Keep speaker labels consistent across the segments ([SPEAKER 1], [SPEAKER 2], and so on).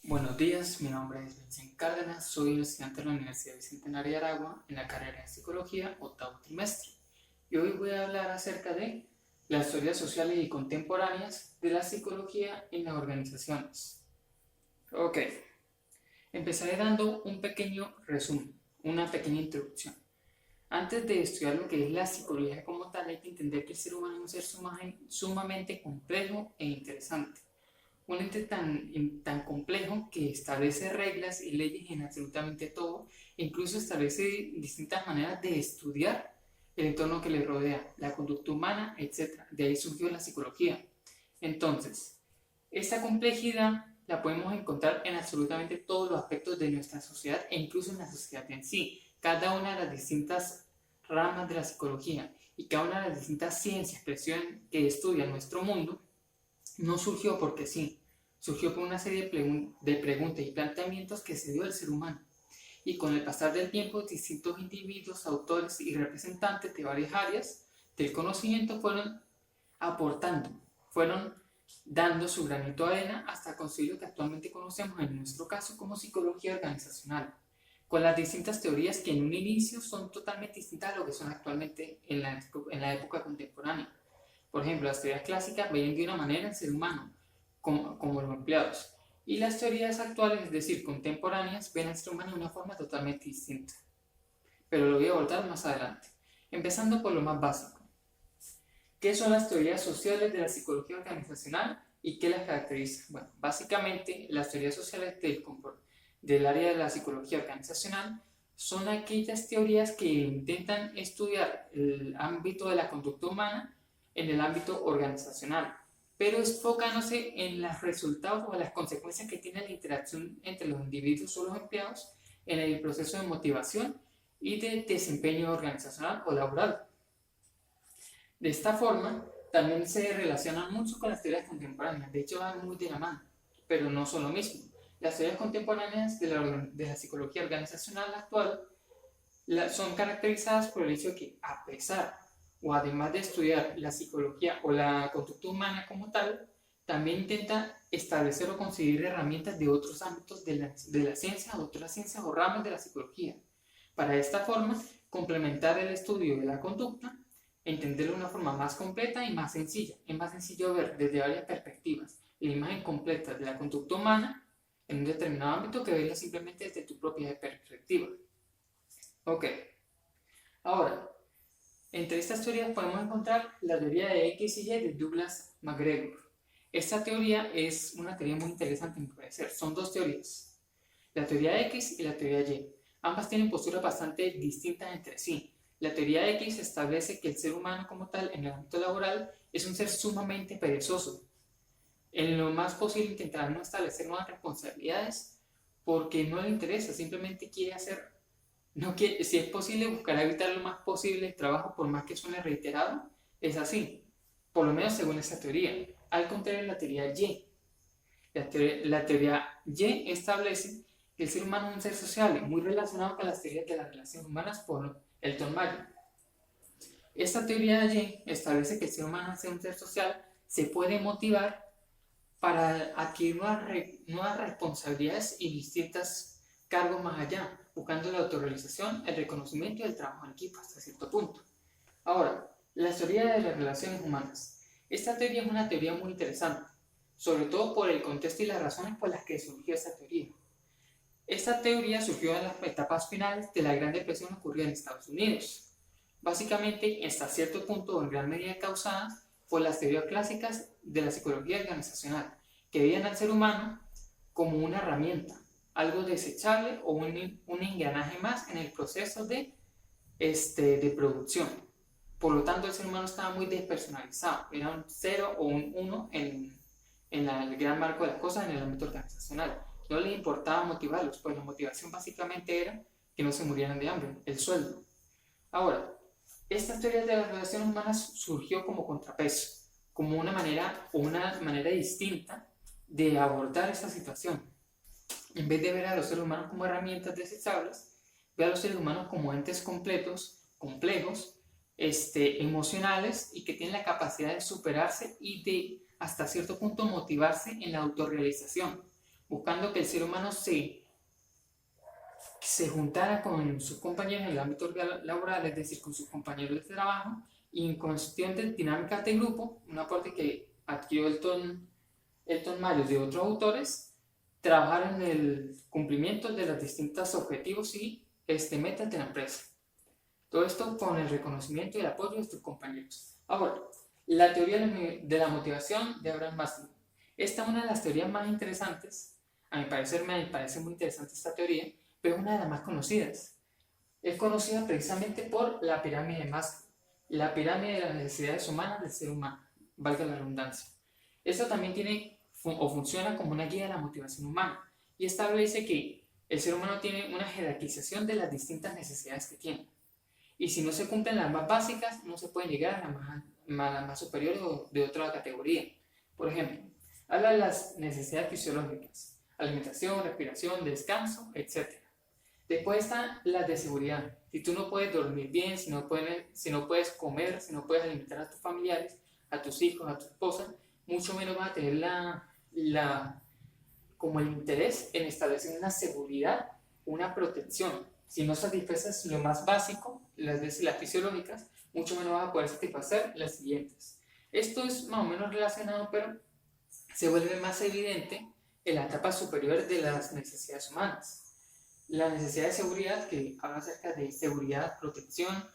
[SPEAKER 1] Buenos días, mi nombre es Vincent Cárdenas, soy un estudiante de la Universidad Bicentenaria de Aragua en la carrera de Psicología, octavo trimestre. Y hoy voy a hablar acerca de las teorías sociales y contemporáneas de la psicología en las organizaciones. Ok, empezaré dando un pequeño resumen, una pequeña introducción. Antes de estudiar lo que es la psicología como tal, hay que entender que el ser humano es un ser sumamente complejo e interesante. Un ente tan complejo que establece reglas y leyes en absolutamente todo, e incluso establece distintas maneras de estudiar el entorno que le rodea, la conducta humana, etc. De ahí surgió la psicología. Entonces, esta complejidad la podemos encontrar en absolutamente todos los aspectos de nuestra sociedad e incluso en la sociedad en sí. Cada una de las distintas ramas de la psicología y cada una de las distintas ciencias que estudian nuestro mundo no surgió porque sí, surgió por una serie de preguntas y planteamientos que se dio el ser humano. Y con el pasar del tiempo, distintos individuos, autores y representantes de varias áreas del conocimiento fueron aportando, fueron dando su granito de arena hasta conseguir lo que actualmente conocemos en nuestro caso como psicología organizacional, con las distintas teorías que en un inicio son totalmente distintas a lo que son actualmente en la época contemporánea. Por ejemplo, las teorías clásicas veían de una manera el ser humano, como los empleados, y las teorías actuales, es decir, contemporáneas, ven al ser humano de una forma totalmente distinta. Pero lo voy a abordar más adelante. Empezando por lo más básico. ¿Qué son las teorías sociales de la psicología organizacional y qué las caracteriza? Bueno, básicamente las teorías sociales del área de la psicología organizacional son aquellas teorías que intentan estudiar el ámbito de la conducta humana en el ámbito organizacional, pero enfocándose en los resultados o las consecuencias que tiene la interacción entre los individuos o los empleados en el proceso de motivación y de desempeño organizacional o laboral. De esta forma, también se relacionan mucho con las teorías contemporáneas, de hecho van muy de la mano, pero no son lo mismo. Las teorías contemporáneas de la psicología organizacional actual son caracterizadas por el hecho de que, a pesar o además de estudiar la psicología o la conducta humana como tal, también intenta establecer o conseguir herramientas de otros ámbitos de la ciencia, otras ciencias o ramas de la psicología. Para de esta forma, complementar el estudio de la conducta, entenderlo de una forma más completa y más sencilla. Es más sencillo ver desde varias perspectivas la imagen completa de la conducta humana en un determinado ámbito que verla simplemente desde tu propia perspectiva. Ok, ahora, entre estas teorías podemos encontrar la teoría de X y Y de Douglas MacGregor. Esta teoría es una teoría muy interesante, me parece. Son dos teorías, la teoría X y la teoría Y. Ambas tienen posturas bastante distintas entre sí. La teoría X establece que el ser humano como tal en el ámbito laboral es un ser sumamente perezoso. En lo más posible intentará no establecer nuevas responsabilidades porque no le interesa, simplemente quiere hacer, no quiere, si es posible buscará evitar lo más posible el trabajo por más que suene reiterado, es así, por lo menos según esa teoría. Al contrario, la teoría Y. La teoría Y establece que el ser humano es un ser sociable, muy relacionado con las teorías de las relaciones humanas por Elton Mayo. Esta teoría de Y establece que el ser humano, al ser un ser social, se puede motivar para adquirir nuevas responsabilidades y distintos cargos más allá, buscando la autorrealización, el reconocimiento y el trabajo en equipo hasta cierto punto. Ahora, la teoría de las relaciones humanas. Esta teoría es una teoría muy interesante, sobre todo por el contexto y las razones por las que surgió esta teoría. Esta teoría surgió en las etapas finales de la Gran Depresión ocurrida en Estados Unidos. Básicamente, hasta cierto punto, en gran medida causada por las teorías clásicas de la psicología organizacional, que veían al ser humano como una herramienta, algo desechable o un engranaje más en el proceso de producción. Por lo tanto, el ser humano estaba muy despersonalizado, era un 0 o un 1 en el gran marco de las cosas en el ámbito organizacional. No les importaba motivarlos, pues la motivación básicamente era que no se murieran de hambre, el sueldo. Ahora, esta teoría de las relaciones humanas surgió como contrapeso, como una manera distinta de abordar esta situación. En vez de ver a los seres humanos como herramientas desechables, ve a los seres humanos como entes completos, complejos, emocionales y que tienen la capacidad de superarse y de hasta cierto punto motivarse en la autorrealización. buscando que el ser humano se juntara con sus compañeros en el ámbito laboral, es decir, con sus compañeros de trabajo, y en cuestión de dinámicas de grupo, un aporte que adquirió Elton Mayo de otros autores, trabajar en el cumplimiento de los distintos objetivos y metas de la empresa. Todo esto con el reconocimiento y el apoyo de tus compañeros. Ahora, la teoría de la motivación de Abraham Maslow. Esta es una de las teorías más interesantes. A mi parecer me parece muy interesante esta teoría, pero es una de las más conocidas. Es conocida precisamente por la pirámide de Maslow, la pirámide de las necesidades humanas del ser humano, valga la redundancia. Esto también funciona como una guía de la motivación humana y establece que el ser humano tiene una jerarquización de las distintas necesidades que tiene. Y si no se cumplen las más básicas, no se puede llegar a las más superiores o de otra categoría. Por ejemplo, habla de las necesidades fisiológicas, alimentación, respiración, descanso, etc. Después están las de seguridad. Si tú no puedes dormir bien, si no puedes comer, si no puedes alimentar a tus familiares, a tus hijos, a tu esposa, mucho menos vas a tener como el interés en establecer una seguridad, una protección. Si no satisfaces lo más básico, las fisiológicas, mucho menos vas a poder satisfacer las siguientes. Esto es más o menos relacionado, pero se vuelve más evidente en la etapa superior de las necesidades humanas. La necesidad de seguridad, que habla acerca de seguridad, protección,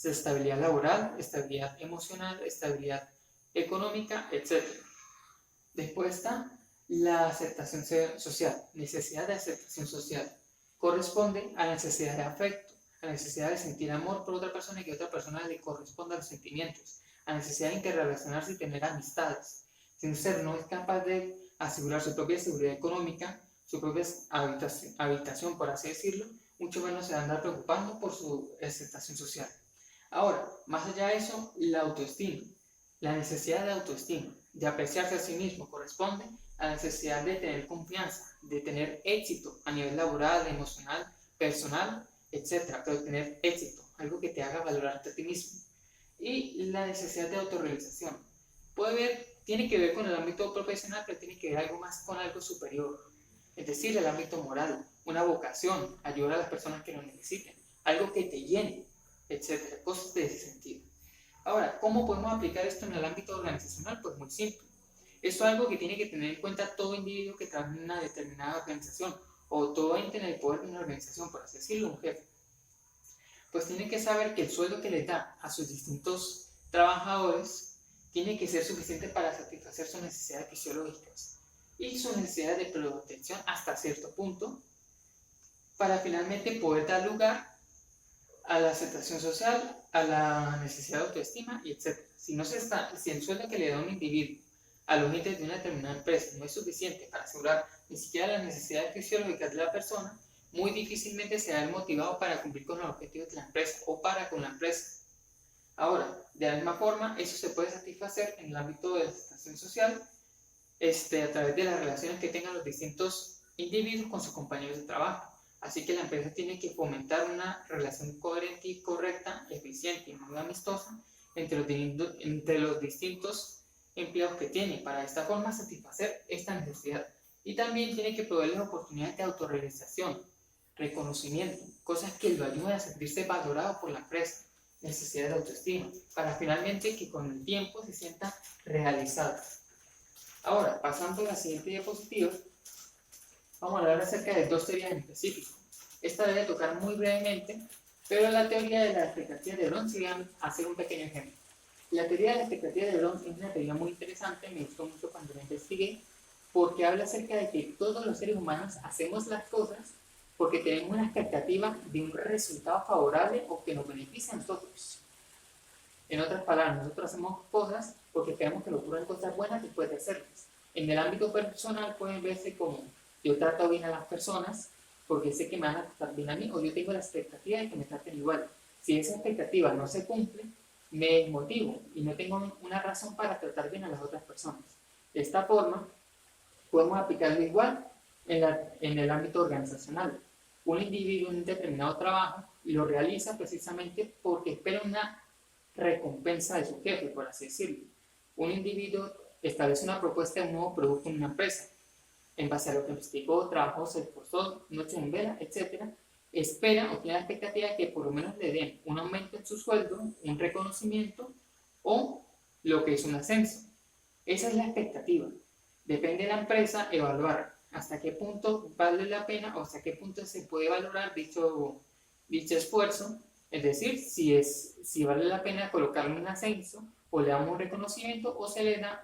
[SPEAKER 1] estabilidad laboral, estabilidad emocional, estabilidad económica, etc. Después está la aceptación social, necesidad de aceptación social. Corresponde a la necesidad de afecto, a la necesidad de sentir amor por otra persona y que otra persona le corresponda a los sentimientos, a la necesidad de interrelacionarse y tener amistades. Si un ser no es capaz de asegurar su propia seguridad económica, su propia habitación, por así decirlo, mucho menos se va a andar preocupando por su aceptación social. Ahora, más allá de eso, la autoestima. La necesidad de autoestima, de apreciarse a sí mismo, corresponde a la necesidad de tener confianza, de tener éxito a nivel laboral, emocional, personal, etc. Pero tener éxito, algo que te haga valorarte a ti mismo. Y la necesidad de autorrealización. Tiene que ver con el ámbito profesional, pero tiene que ver algo más con algo superior. Es decir, el ámbito moral, una vocación, ayudar a las personas que lo necesiten, algo que te llene, etc. Cosas de ese sentido. Ahora, ¿cómo podemos aplicar esto en el ámbito organizacional? Pues muy simple. Esto es algo que tiene que tener en cuenta todo individuo que trabaja en una determinada organización o todo ente en el poder de una organización, por así decirlo, un jefe. Pues tiene que saber que el sueldo que le da a sus distintos trabajadores tiene que ser suficiente para satisfacer sus necesidades fisiológicas y sus necesidades de protección hasta cierto punto para finalmente poder dar lugar a la aceptación social, a la necesidad de autoestima y etc. Si el sueldo que le da un individuo a los entes de una determinada empresa no es suficiente para asegurar ni siquiera las necesidades fisiológicas de la persona, muy difícilmente será el motivado para cumplir con los objetivos de la empresa o para con la empresa. Ahora, de la misma forma, eso se puede satisfacer en el ámbito de la aceptación social a través de las relaciones que tengan los distintos individuos con sus compañeros de trabajo. Así que la empresa tiene que fomentar una relación coherente y correcta, eficiente y muy amistosa entre los distintos empleados que tiene, para de esta forma satisfacer esta necesidad. Y también tiene que proveerles oportunidades de autorrealización, reconocimiento, cosas que lo ayuden a sentirse valorado por la empresa, necesidad de autoestima, para finalmente que con el tiempo se sienta realizado. Ahora, pasando a la siguiente diapositiva, vamos a hablar acerca de dos teorías en específico. Esta debe tocar muy brevemente, pero la teoría de la expectativa de Bront, si van a hacer un pequeño ejemplo. La teoría de la expectativa de Bront es una teoría muy interesante, me gustó mucho cuando la investigué, porque habla acerca de que todos los seres humanos hacemos las cosas porque tenemos una expectativa de un resultado favorable o que nos beneficie a nosotros. En otras palabras, nosotros hacemos cosas porque queremos que nos ocurran cosas buenas después de hacerlas. En el ámbito personal pueden verse como yo trato bien a las personas porque sé que me van a tratar bien a mí, o yo tengo la expectativa de que me traten igual. Si esa expectativa no se cumple, me desmotivo y no tengo una razón para tratar bien a las otras personas. De esta forma, podemos aplicarlo igual en el ámbito organizacional. Un individuo en un determinado trabajo lo realiza precisamente porque espera una recompensa de su jefe, por así decirlo. Un individuo establece una propuesta de un nuevo producto en una empresa en base a lo que investigó, trabajó, se esforzó, noches en vela, etc., espera o tiene la expectativa de que por lo menos le den un aumento en su sueldo, un reconocimiento o lo que es un ascenso. Esa es la expectativa. Depende de la empresa evaluar hasta qué punto vale la pena o hasta qué punto se puede valorar dicho esfuerzo, es decir, si vale la pena colocarle un ascenso o le damos un reconocimiento o se le da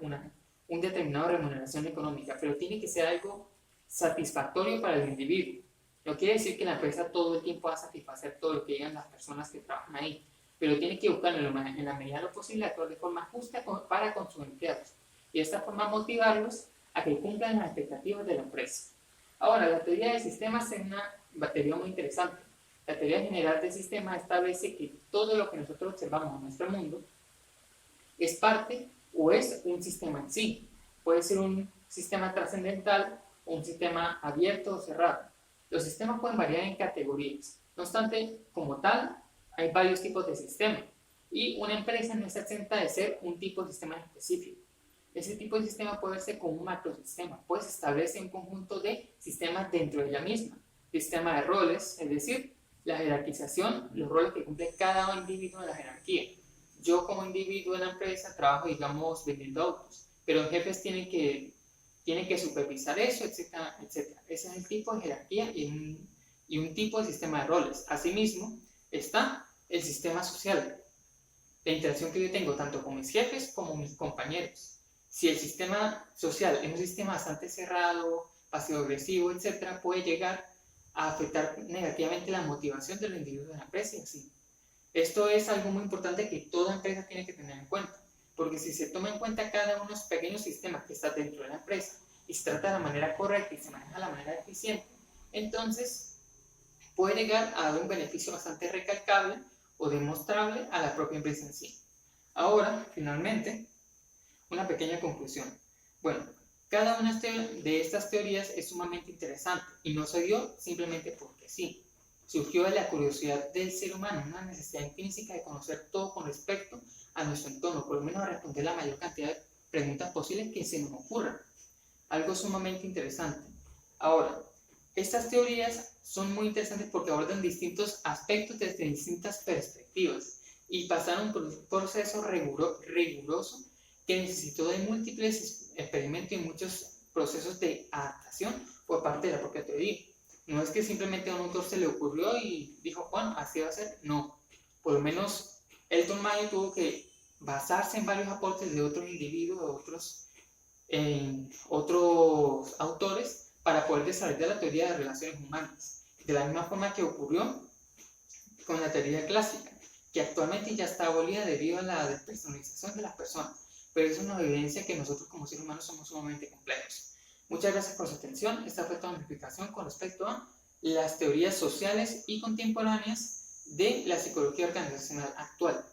[SPEAKER 1] un determinado remuneración económica, pero tiene que ser algo satisfactorio para el individuo. No quiere decir que la empresa todo el tiempo va a satisfacer todo lo que digan las personas que trabajan ahí, pero tiene que buscar en la medida de lo posible actuar de forma justa para con sus empleados y de esta forma motivarlos a que cumplan las expectativas de la empresa. Ahora, la teoría de sistemas es una teoría muy interesante. La teoría general del sistema establece que todo lo que nosotros observamos en nuestro mundo es parte o es un sistema en sí. Puede ser un sistema trascendental o un sistema abierto o cerrado. Los sistemas pueden variar en categorías. No obstante, como tal, hay varios tipos de sistemas y una empresa no está exenta de ser un tipo de sistema específico. Ese tipo de sistema puede verse como un macrosistema, pues establece un conjunto de sistemas dentro de ella misma. Sistema de roles, es decir, la jerarquización, los roles que cumple cada individuo en la jerarquía. Yo como individuo en la empresa trabajo, digamos, vendiendo autos, pero los jefes tienen que supervisar eso, etcétera, etcétera. Ese es el tipo de jerarquía y un tipo de sistema de roles. Asimismo, está el sistema social, la interacción que yo tengo tanto con mis jefes como mis compañeros. Si el sistema social es un sistema bastante cerrado, pasivo-agresivo, etc., puede llegar a afectar negativamente la motivación de los individuos de la empresa y así. Esto es algo muy importante que toda empresa tiene que tener en cuenta, porque si se toma en cuenta cada uno de los pequeños sistemas que está dentro de la empresa y se trata de la manera correcta y se maneja de la manera eficiente, entonces puede llegar a dar un beneficio bastante recalcable o demostrable a la propia empresa en sí. Ahora, finalmente, una pequeña conclusión. Bueno, cada una de estas teorías es sumamente interesante y no se dio simplemente porque sí. Surgió de la curiosidad del ser humano, una necesidad intrínseca de conocer todo con respecto a nuestro entorno, por lo menos responder la mayor cantidad de preguntas posibles que se nos ocurran. Algo sumamente interesante. Ahora, estas teorías son muy interesantes porque abordan distintos aspectos desde distintas perspectivas y pasaron por un proceso riguroso que necesitó de múltiples experimentos y muchos procesos de adaptación por parte de la propia teoría. No es que simplemente a un autor se le ocurrió y dijo, bueno, así va a ser. No, por lo menos Elton Mayo tuvo que basarse en varios aportes de otros individuos, otros autores, para poder desarrollar la teoría de relaciones humanas. De la misma forma que ocurrió con la teoría clásica, que actualmente ya está abolida debido a la despersonalización de las personas, pero es una evidencia que nosotros como seres humanos somos sumamente complejos. Muchas gracias por su atención. Esta fue toda mi explicación con respecto a las teorías sociales y contemporáneas de la psicología organizacional actual.